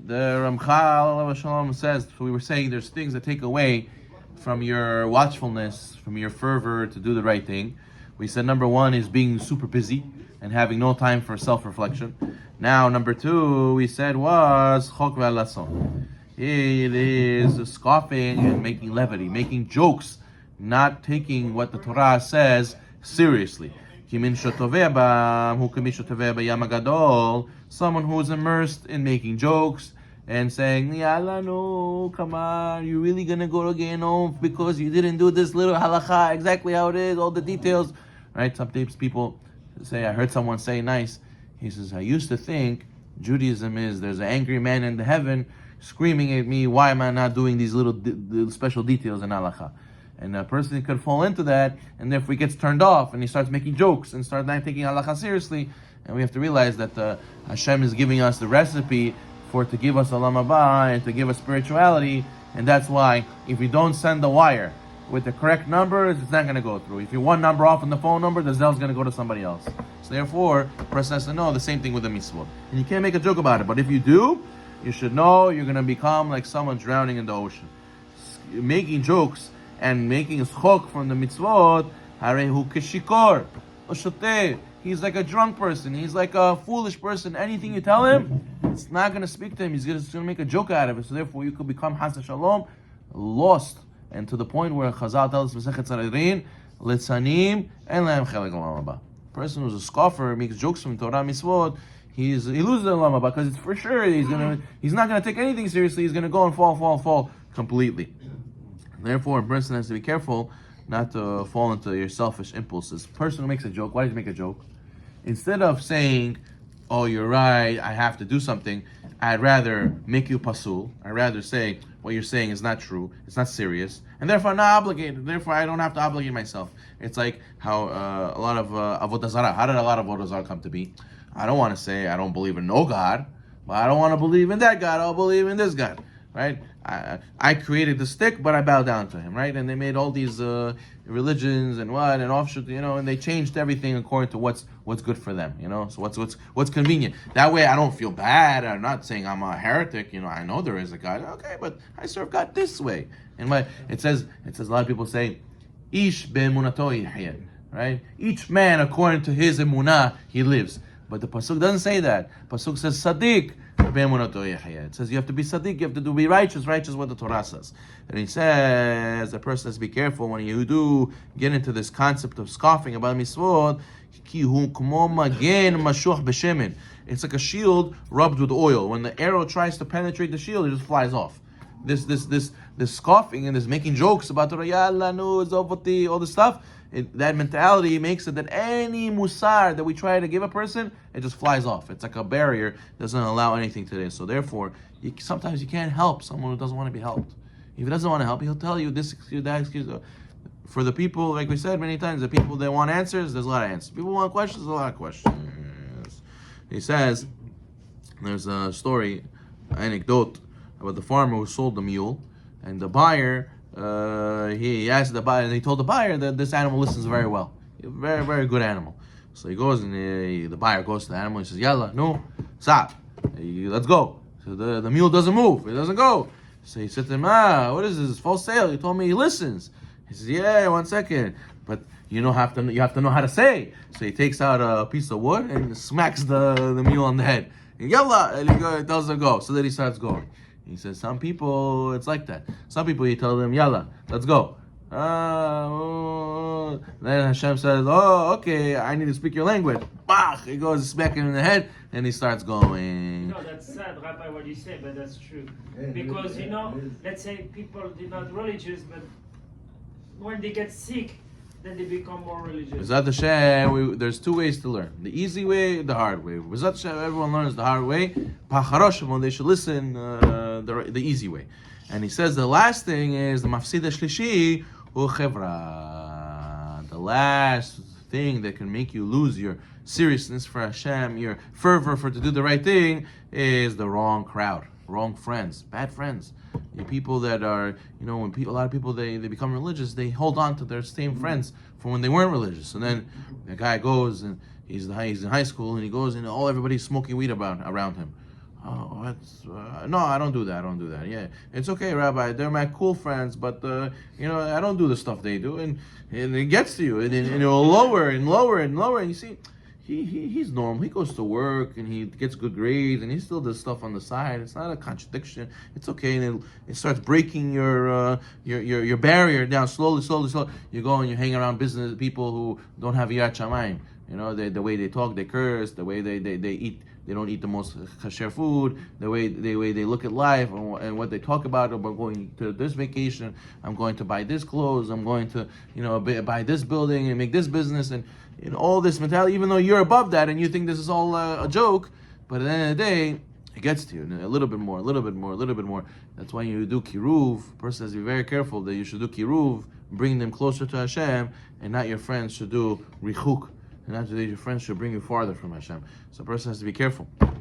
The Ramchal alav Shalom says, so we were saying there's things that take away from your watchfulness, from your fervor to do the right thing. We said number one is being super busy and having no time for self-reflection. Now number two we said was chok ve'alason. It is scoffing and making levity, making jokes, not taking what the Torah says seriously. Someone who is immersed in making jokes and saying, Yalla, no, come on, you're really going to go to Gehenom because you didn't do this little halacha, exactly how it is, all the details. Right? Sometimes people say, I heard someone say nice. He says, I used to think Judaism is there's an angry man in the heaven screaming at me, why am I not doing these little special details in halacha? And a person could fall into that, and therefore he gets turned off, and he starts making jokes, and starts not taking halacha seriously. And we have to realize that Hashem is giving us the recipe for it to give us olam haba and to give us spirituality, and that's why if you don't send the wire with the correct numbers, it's not going to go through. If you're one number off on the phone number, the Zell's going to go to somebody else. So therefore, the person has to know the same thing with the mitzvot. And you can't make a joke about it, but if you do, you should know you're going to become like someone drowning in the ocean. Making jokes and making a schok from the mitzvot, harehu kishikor, oshoteh. He's like a drunk person. He's like a foolish person. Anything you tell him, it's not going to speak to him. He's going to make a joke out of it. So therefore, you could become Chas Shalom, lost, and to the point where Chazal tells us, Masechet Sanhedrin, Litzanim, and Lehem Chelek Olam Haba. Person who's a scoffer, makes jokes from Torah mitzvot, he loses the Olam Haba because it's for sure he's not going to take anything seriously. He's going to go and fall completely. Therefore, a person has to be careful not to fall into your selfish impulses. A person who makes a joke, why does he make a joke? Instead of saying, oh, you're right, I have to do something, I'd rather make you pasul. I'd rather say what you're saying is not true, it's not serious, and therefore I'm not obligated. Therefore, I don't have to obligate myself. It's like how a lot of avodah zarah. How did a lot of avodah zarah come to be? I don't want to say I don't believe in no God, but I don't want to believe in that God. I'll believe in this God, right? I created the stick, but I bow down to him, right? And they made all these religions and offshoot, and they changed everything according to what's good for them, So what's convenient. That way, I don't feel bad. I'm not saying I'm a heretic. I know there is a God. Okay, but I serve God this way. And it says a lot of people say, "Ish be'emunato yihya," right? Each man according to his emunah he lives. But the pasuk doesn't say that. Pasuk says Sadiq. It says you have to be Sadiq, you have to be righteous what the Torah says. And he says the person has to be careful when you do get into this concept of scoffing about mitzvot. It's like a shield rubbed with oil. When the arrow tries to penetrate the shield, it just flies off. This scoffing and this making jokes about Torah, Yalla, no, Zovati, all this stuff. That mentality makes it that any musar that we try to give a person, it just flies off. It's like a barrier, doesn't allow anything today. So therefore, sometimes you can't help someone who doesn't want to be helped. If he doesn't want to help, he'll tell you this excuse, that excuse. For the people, like we said many times, the people that want answers, there's a lot of answers. People want questions, there's a lot of questions. He says, there's a story, an anecdote about the farmer who sold the mule, and the buyer, he asked the buyer, and he told the buyer that this animal listens very well. Very, very good animal. So he goes, and the buyer goes to the animal, and he says, Yalla, no, stop, let's go. So the mule doesn't move, it doesn't go. So he said to him, what is this, false sale? You told me he listens. He says, yeah, 1 second, but you have to know how to say. So he takes out a piece of wood and smacks the mule on the head. And Yalla, and he tells him go. So then he starts going. He says, some people, it's like that. Some people, you tell them, Yalla, let's go. Then Hashem says, oh, okay, I need to speak your language. Bah! He goes, smack him in the head, and he starts going. No, that's sad, Rabbi, what you say, but that's true. Because, let's say people are not religious, but when they get sick, then they become more religious. B'ezrat Hashem, there's 2 ways to learn. The easy way, the hard way. B'ezrat Hashem, everyone learns the hard way. Pa'charoshim, they should listen the easy way. And he says the last thing is the mafsida shlishi hu chevra. The last thing that can make you lose your seriousness for Hashem, your fervor to do the right thing, is the wrong crowd, wrong friends, bad friends. The people that are, when a lot of people they become religious, they hold on to their same friends from when they weren't religious. And then the guy goes and he's in high school and he goes and everybody's smoking weed around him. Oh, that's no, I don't do that. I don't do that. Yeah, it's okay, Rabbi. They're my cool friends, but I don't do the stuff they do, and it gets to you, and it'll lower and lower and lower. And you see, he's normal. He goes to work and he gets good grades, and he still does stuff on the side. It's not a contradiction. It's okay, and it starts breaking your barrier down slowly. You go and you hang around business people who don't have yirat shamayim. The way they talk, they curse. The way they eat. They don't eat the most kosher food. The way they look at life and what they talk about going to this vacation. I'm going to buy this clothes. I'm going to buy this building and make this business and all this mentality. Even though you're above that and you think this is all a joke, but at the end of the day, it gets to you a little bit more, a little bit more, a little bit more. That's why you do kiruv. A person has to be very careful that you should do kiruv, bring them closer to Hashem, and not your friends should do richuk. And after that, your friends should bring you farther from Hashem. So a person has to be careful. And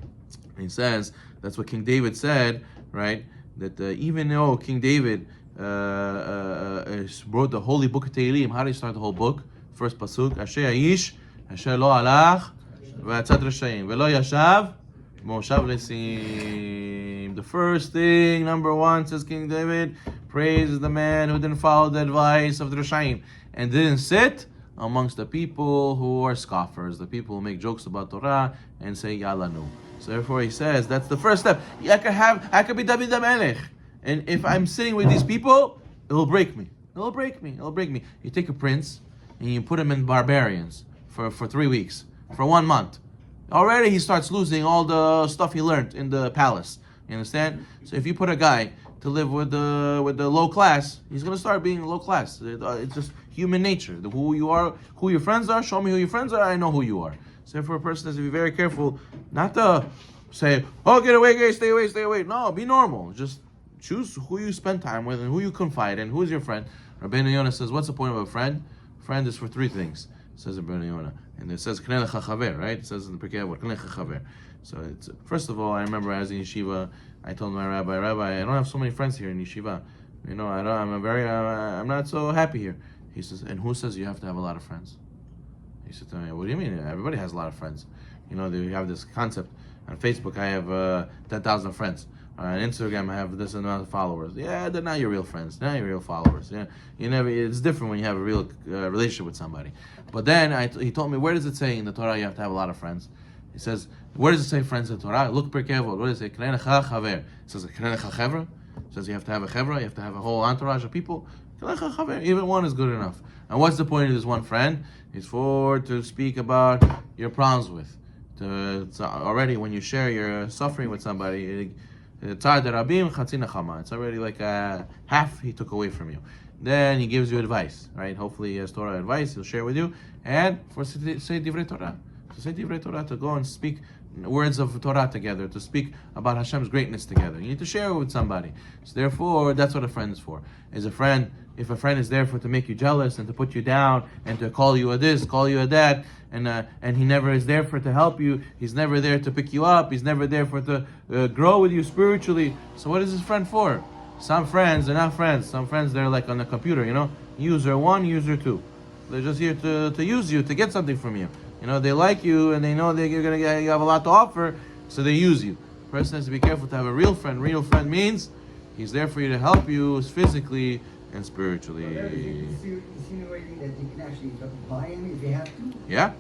he says, that's what King David said, right? That even though King David wrote the holy book of Tehillim, how do you start the whole book? First pasuk, Asher Aish, Asher lo alach, v'atzat reshayim, v'lo yashav, moshav lesim. The first thing, number one, says King David, praises the man who didn't follow the advice of the Reshayim and didn't sit amongst the people who are scoffers, the people who make jokes about Torah and say Yalanu. So therefore he says that's the first step. I could be David HaMelech, and if I'm sitting with these people, it'll break me. It'll break me. You take a prince and you put him in barbarians for 3 weeks, for 1 month. Already he starts losing all the stuff he learned in the palace. You understand? So if you put a guy to live with the low class, he's gonna start being low class. It's just human nature. Who you are, who your friends are. Show me who your friends are. I know who you are. So therefore, a person has to be very careful not to say, "Oh, get away, stay away." No, be normal. Just choose who you spend time with and who you confide in. Who is your friend? Rabbeinu Yonah says, "What's the point of a friend? Friend is for 3 things." Says Rabbeinu Yonah, and it says "Knei lecha chaver," right? It says in the Pirkei Avot, "Knei lecha chaver." So it's first of all, I remember as in yeshiva, I told my rabbi, I don't have so many friends here in yeshiva. I'm not so happy here. He says, and who says you have to have a lot of friends? He said to me, what do you mean? Everybody has a lot of friends. They have this concept. On Facebook, I have 10,000 friends. On Instagram, I have this amount of followers. Yeah, they're not your real friends. They're not your real followers. Yeah, it's different when you have a real relationship with somebody. But then he told me, where does it say in the Torah you have to have a lot of friends? He says, where does it say friends in the Torah? Look Pirkei Avot. What does it say? Knei lecha chaver. It says knei lecha chevra. It says you have to have a chevra. You have to have a whole entourage of people. Knei lecha chaver. Even one is good enough. And what's the point of this one friend? It's to speak about your problems with. Already when you share your suffering with somebody, it's already like half he took away from you. Then he gives you advice, right? Hopefully he has Torah advice. He'll share with you. And for say divrei Torah. To say divrei Torah, to go and speak words of Torah together, to speak about Hashem's greatness together. You need to share it with somebody. So therefore, that's what a friend is for. If a friend is there to make you jealous and to put you down and to call you a this, call you a that, and he never is there to help you. He's never there to pick you up. He's never there to grow with you spiritually. So what is his friend for? Some friends, they're not friends. Some friends, they're like on the computer, user 1, user 2. They're just here to use you, to get something from you. They like you and they know that you have a lot to offer, so they use you. A person has to be careful to have a real friend. Real friend means he's there for you to help you physically and spiritually. Insinuating that you can actually buy him if you have to? Yeah.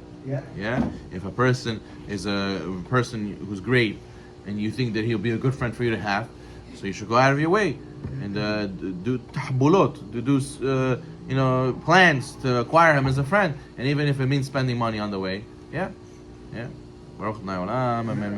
If a person is a person who's great and you think that he'll be a good friend for you to have, so you should go out of your way and do tahbulot, do plans to acquire him as a friend, and even if it means spending money on the way. Yeah. Baruch Adonai Olam, amen.